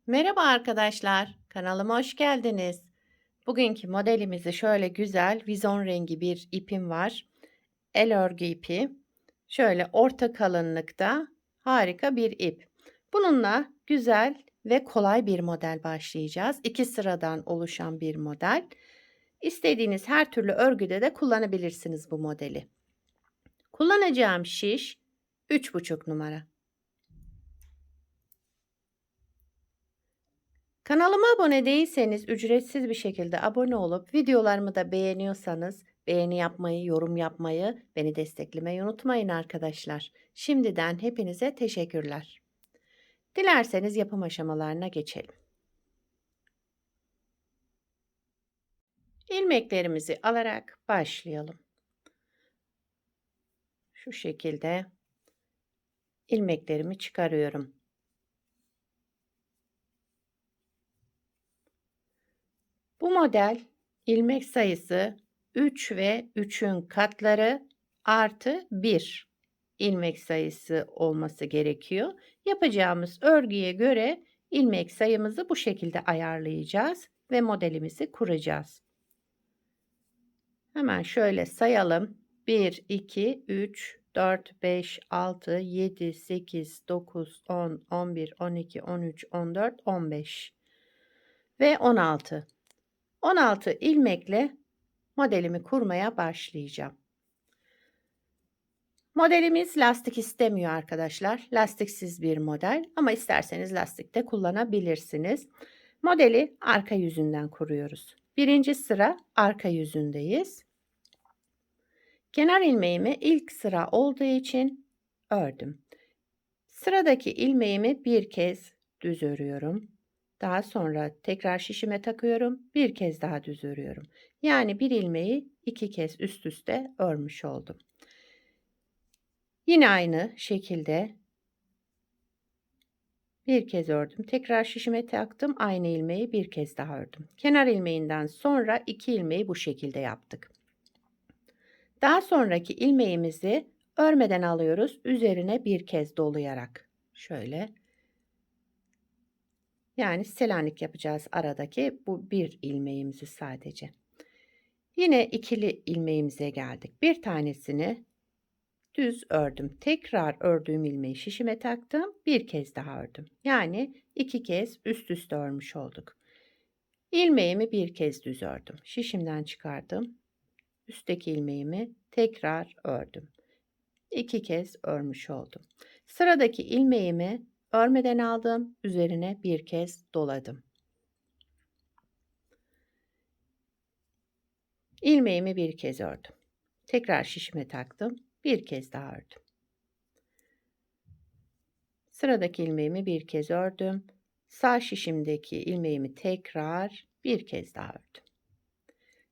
Merhaba arkadaşlar, kanalıma hoş geldiniz. Bugünkü modelimizi şöyle güzel vizon rengi bir ipim var. El örgü ipi. Şöyle orta kalınlıkta harika bir ip. Bununla güzel ve kolay bir model başlayacağız. 2 sıradan oluşan bir model. İstediğiniz her türlü örgüde de kullanabilirsiniz bu modeli. Kullanacağım şiş 3,5 numara. Kanalıma abone değilseniz ücretsiz bir şekilde abone olup videolarımı da beğeniyorsanız beğeni yapmayı, yorum yapmayı, beni desteklemeyi unutmayın arkadaşlar. Şimdiden hepinize teşekkürler. Dilerseniz yapım aşamalarına geçelim. İlmeklerimizi alarak başlayalım. Şu şekilde ilmeklerimi çıkarıyorum. Bu model ilmek sayısı 3 ve 3'ün katları artı 1 ilmek sayısı olması gerekiyor. Yapacağımız örgüye göre ilmek sayımızı bu şekilde ayarlayacağız ve modelimizi kuracağız. Hemen şöyle sayalım. 1, 2, 3, 4, 5, 6, 7, 8, 9, 10, 11, 12, 13, 14, 15 ve 16. 16 ilmekle modelimi kurmaya başlayacağım. Modelimiz lastik istemiyor arkadaşlar. Lastiksiz bir model ama isterseniz lastik de kullanabilirsiniz. Modeli arka yüzünden kuruyoruz. Birinci sıra arka yüzündeyiz. Kenar ilmeğimi ilk sıra olduğu için ördüm. Sıradaki ilmeğimi bir kez düz örüyorum. Daha sonra tekrar şişime takıyorum. Bir kez daha düz örüyorum. Yani bir ilmeği iki kez üst üste örmüş oldum. Yine aynı şekilde bir kez ördüm. Tekrar şişime taktım. Aynı ilmeği bir kez daha ördüm. Kenar ilmeğinden sonra iki ilmeği bu şekilde yaptık. Daha sonraki ilmeğimizi örmeden alıyoruz. Üzerine bir kez dolayarak. Şöyle. Yani Selanik yapacağız aradaki bu bir ilmeğimizi sadece. Yine ikili ilmeğimize geldik. Bir tanesini düz ördüm. Tekrar ördüğüm ilmeği şişime taktım. Bir kez daha ördüm. Yani iki kez üst üste örmüş olduk. İlmeğimi bir kez düz ördüm. Şişimden çıkardım. Üstteki ilmeğimi tekrar ördüm. İki kez örmüş oldum. Sıradaki ilmeğimi örmeden aldım. Üzerine bir kez doladım. İlmeğimi bir kez ördüm. Tekrar şişime taktım. Bir kez daha ördüm. Sıradaki ilmeğimi bir kez ördüm. Sağ şişimdeki ilmeğimi tekrar bir kez daha ördüm.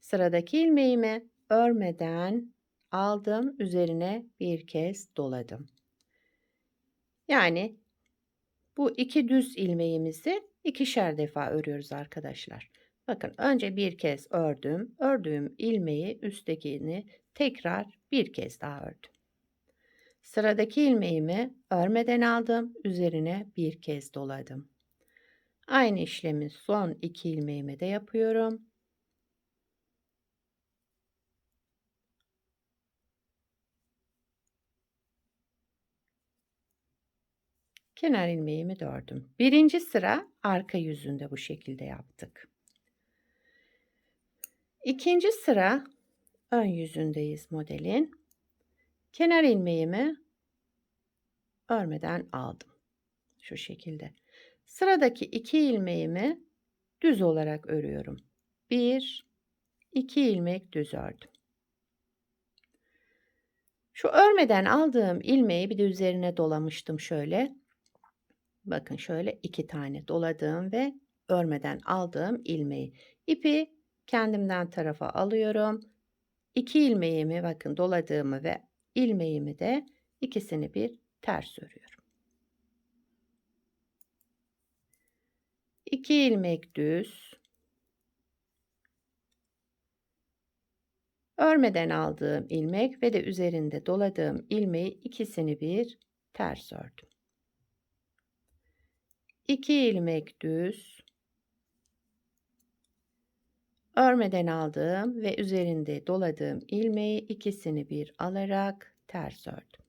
Sıradaki ilmeğimi örmeden aldım. Üzerine bir kez doladım. Yani bu iki düz ilmeğimizi ikişer defa örüyoruz arkadaşlar. Bakın önce bir kez ördüm. Ördüğüm ilmeği üsttekini tekrar bir kez daha ördüm. Sıradaki ilmeğimi örmeden aldım. Üzerine bir kez doladım. Aynı işlemi son iki ilmeğime de yapıyorum. Kenar ilmeğimi de ördüm. Birinci sıra arka yüzünde bu şekilde yaptık. İkinci sıra ön yüzündeyiz modelin. Kenar ilmeğimi örmeden aldım. Şu şekilde. Sıradaki iki ilmeğimi düz olarak örüyorum. Bir, iki ilmek düz ördüm. Şu örmeden aldığım ilmeği bir de üzerine dolamıştım şöyle. Bakın şöyle iki tane doladığım ve örmeden aldığım ilmeği. İpi kendimden tarafa alıyorum. İki ilmeğimi bakın doladığımı ve ilmeğimi de ikisini bir ters örüyorum. 2 ilmek düz. Örmeden aldığım ilmek ve de üzerinde doladığım ilmeği ikisini bir ters ördüm. 2 ilmek düz, örmeden aldığım ve üzerinde doladığım ilmeği ikisini bir alarak ters ördüm.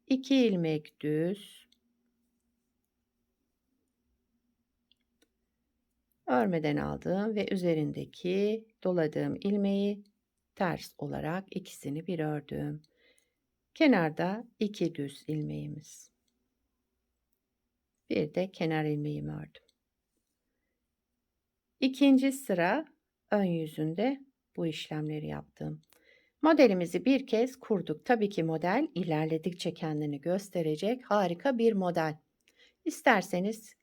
2 ilmek düz, örmeden aldığım ve üzerindeki doladığım ilmeği ters olarak ikisini bir ördüm. Kenarda 2 düz ilmeğimiz. Bir de kenar ilmeğimi ördüm. İkinci sıra ön yüzünde bu işlemleri yaptım. Modelimizi bir kez kurduk. Tabii ki model ilerledikçe kendini gösterecek harika bir model. İsterseniz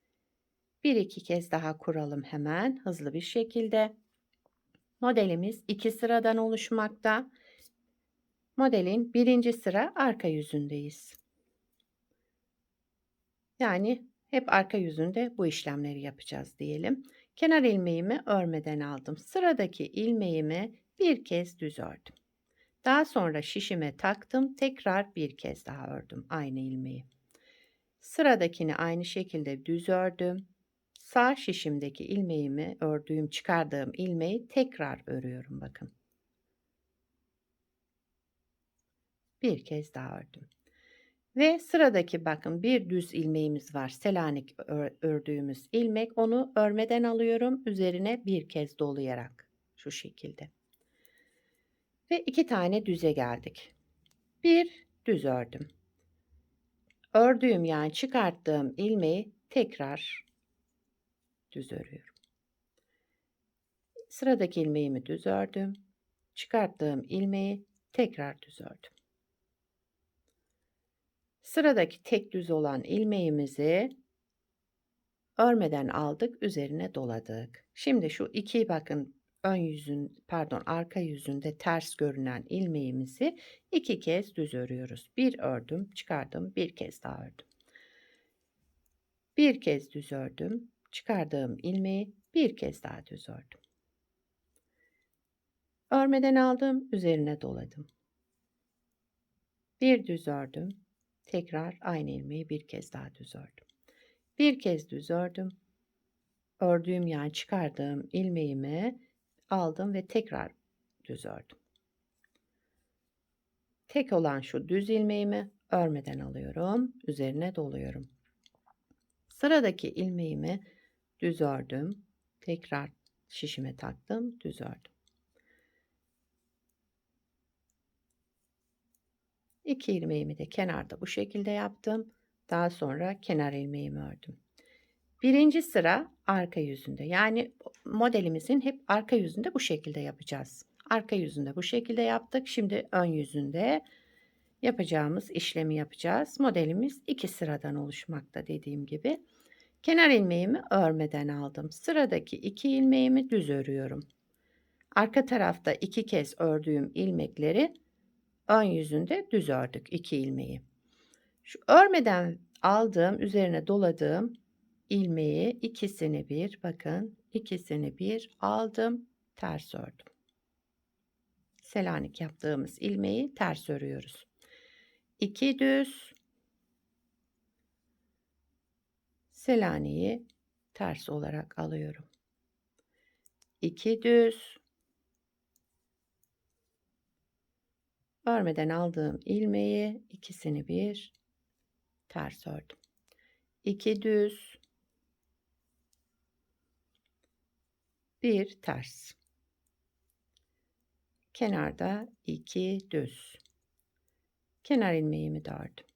bir iki kez daha kuralım hemen hızlı bir şekilde. Modelimiz 2 sıradan oluşmakta. Modelin birinci sıra arka yüzündeyiz. Yani hep arka yüzünde bu işlemleri yapacağız diyelim. Kenar ilmeğimi örmeden aldım. Sıradaki ilmeğimi bir kez düz ördüm. Daha sonra şişime taktım. Tekrar bir kez daha ördüm aynı ilmeği. Sıradakini aynı şekilde düz ördüm. Sağ şişimdeki ilmeğimi çıkardığım ilmeği tekrar örüyorum bakın. Bir kez daha ördüm. Ve sıradaki bakın bir düz ilmeğimiz var. Selanik ördüğümüz ilmek. Onu örmeden alıyorum. Üzerine bir kez dolayarak şu şekilde. Ve 2 tane düze geldik. Bir düz ördüm. Ördüğüm yani çıkarttığım ilmeği tekrar düz örüyorum. Sıradaki ilmeğimi düz ördüm. Çıkarttığım ilmeği tekrar düz ördüm. Sıradaki tek düz olan ilmeğimizi örmeden aldık, üzerine doladık. Şimdi şu iki bakın arka yüzünde ters görünen ilmeğimizi 2 kez düz örüyoruz. Bir ördüm, çıkardım, bir kez daha ördüm. Bir kez düz ördüm, çıkardığım ilmeği bir kez daha düz ördüm. Örmeden aldım, üzerine doladım. Bir düz ördüm, tekrar aynı ilmeği bir kez daha düz ördüm. Bir kez düz ördüm. Ördüğüm yani çıkardığım ilmeğimi aldım ve tekrar düz ördüm. Tek olan şu düz ilmeğimi örmeden alıyorum, üzerine doluyorum. Sıradaki ilmeğimi düz ördüm, tekrar şişime taktım, düz ördüm. 2 ilmeğimi de kenarda bu şekilde yaptım. Daha sonra kenar ilmeğimi ördüm. Birinci sıra arka yüzünde. Yani modelimizin hep arka yüzünde bu şekilde yapacağız. Arka yüzünde bu şekilde yaptık. Şimdi ön yüzünde yapacağımız işlemi yapacağız. Modelimiz 2 sıradan oluşmakta dediğim gibi. Kenar ilmeğimi örmeden aldım. Sıradaki 2 ilmeğimi düz örüyorum. Arka tarafta 2 kez ördüğüm ilmekleri ön yüzünde düz ördük 2 ilmeği. Şu örmeden aldığım, üzerine doladığım ilmeği ikisini bir bakın, ikisini bir aldım, ters ördüm. Selanik yaptığımız ilmeği ters örüyoruz. 2 düz, Selanik'i ters olarak alıyorum. 2 düz, örmeden aldığım ilmeği ikisini bir ters ördüm. 2 düz, bir ters. Kenarda 2 düz. Kenar ilmeğimi de ördüm.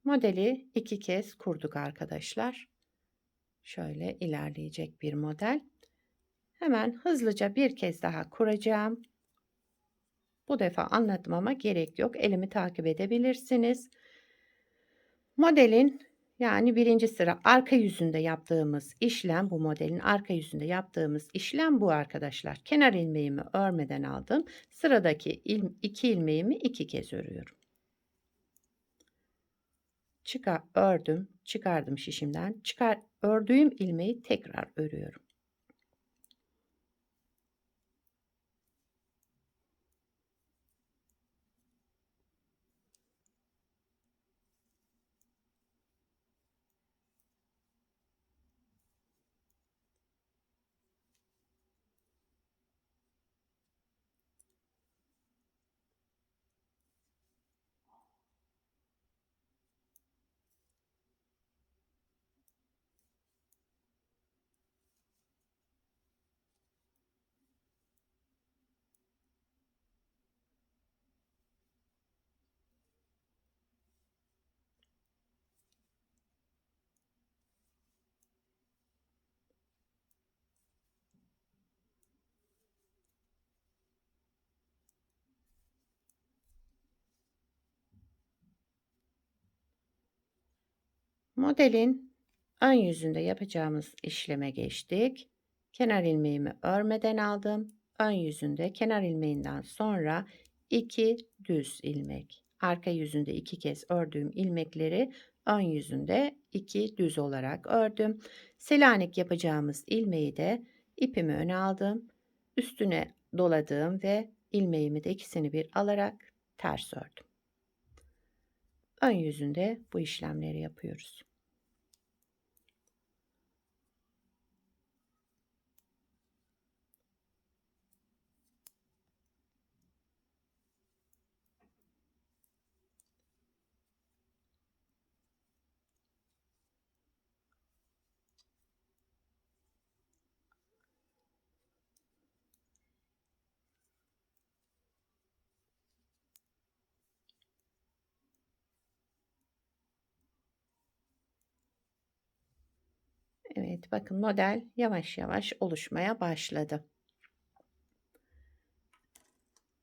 Modeli 2 kez kurduk arkadaşlar. Şöyle ilerleyecek bir model. Hemen hızlıca bir kez daha kuracağım. Bu defa anlatmama gerek yok. Elimi takip edebilirsiniz. Modelin yani birinci sıra arka yüzünde yaptığımız işlem, bu modelin arka yüzünde yaptığımız işlem bu arkadaşlar. Kenar ilmeğimi örmeden aldım. Sıradaki 2 ilmeğimi 2 kez örüyorum. Ördüm, çıkardım şişimden. Ördüğüm ilmeği tekrar örüyorum. Modelin ön yüzünde yapacağımız işleme geçtik. Kenar ilmeğimi örmeden aldım. Ön yüzünde kenar ilmeğinden sonra 2 düz ilmek. Arka yüzünde 2 kez ördüğüm ilmekleri ön yüzünde 2 düz olarak ördüm. Selanik yapacağımız ilmeği de ipimi öne aldım. Üstüne doladım ve ilmeğimi de ikisini bir alarak ters ördüm. Ön yüzünde bu işlemleri yapıyoruz. Evet, bakın model yavaş yavaş oluşmaya başladı.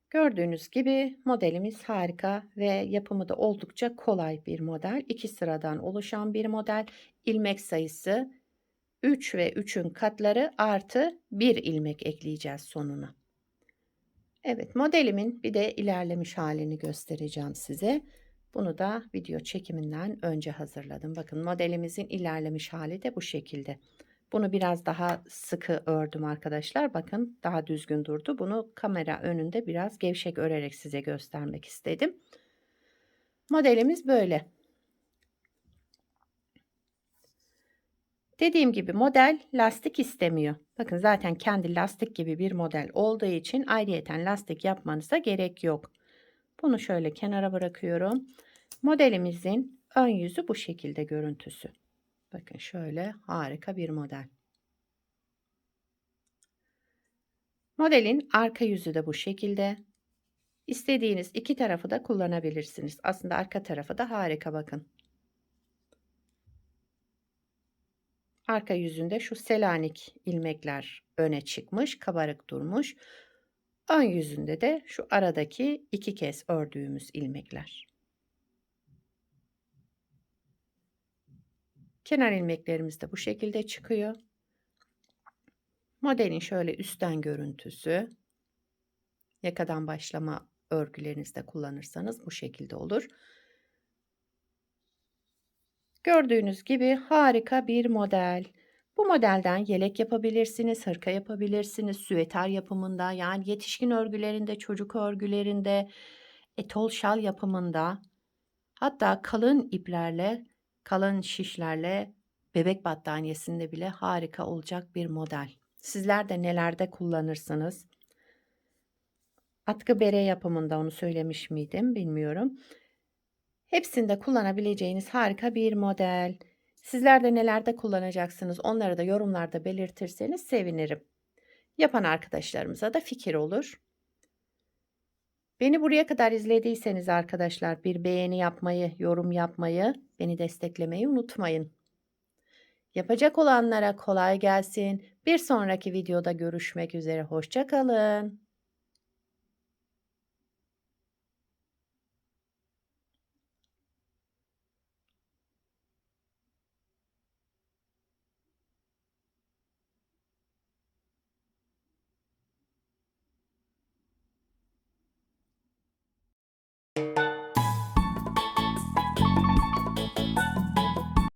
Gördüğünüz gibi modelimiz harika ve yapımı da oldukça kolay bir model. 2 sıradan oluşan bir model. İlmek sayısı 3 ve 3'ün katları artı 1 ilmek ekleyeceğiz sonuna. Evet, modelimin bir de ilerlemiş halini göstereceğim size. Bunu da video çekiminden önce hazırladım. Bakın modelimizin ilerlemiş hali de bu şekilde. Bunu biraz daha sıkı ördüm arkadaşlar. Bakın daha düzgün durdu. Bunu kamera önünde biraz gevşek örerek size göstermek istedim. Modelimiz böyle. Dediğim gibi model lastik istemiyor. Bakın zaten kendi lastik gibi bir model olduğu için ayrıyeten lastik yapmanıza gerek yok. Bunu şöyle kenara bırakıyorum. Modelimizin ön yüzü bu şekilde görüntüsü. Bakın şöyle harika bir model. Modelin arka yüzü de bu şekilde. İstediğiniz iki tarafı da kullanabilirsiniz. Aslında arka tarafı da harika bakın. Arka yüzünde şu Selanik ilmekler öne çıkmış, kabarık durmuş. Ön yüzünde de şu aradaki iki kez ördüğümüz ilmekler. Kenar ilmeklerimiz de bu şekilde çıkıyor. Modelin şöyle üstten görüntüsü. Yakadan başlama örgülerinizde kullanırsanız bu şekilde olur. Gördüğünüz gibi harika bir model. Bu modelden yelek yapabilirsiniz, hırka yapabilirsiniz, süveter yapımında, yani yetişkin örgülerinde, çocuk örgülerinde, etol şal yapımında, hatta kalın iplerle, kalın şişlerle bebek battaniyesinde bile harika olacak bir model. Sizler de nelerde kullanırsınız? Atkı bere yapımında onu söylemiş miydim bilmiyorum. Hepsinde kullanabileceğiniz harika bir model. Sizler de nelerde kullanacaksınız onları da yorumlarda belirtirseniz sevinirim. Yapan arkadaşlarımıza da fikir olur. Beni buraya kadar izlediyseniz arkadaşlar bir beğeni yapmayı, yorum yapmayı, beni desteklemeyi unutmayın. Yapacak olanlara kolay gelsin. Bir sonraki videoda görüşmek üzere. Hoşça kalın.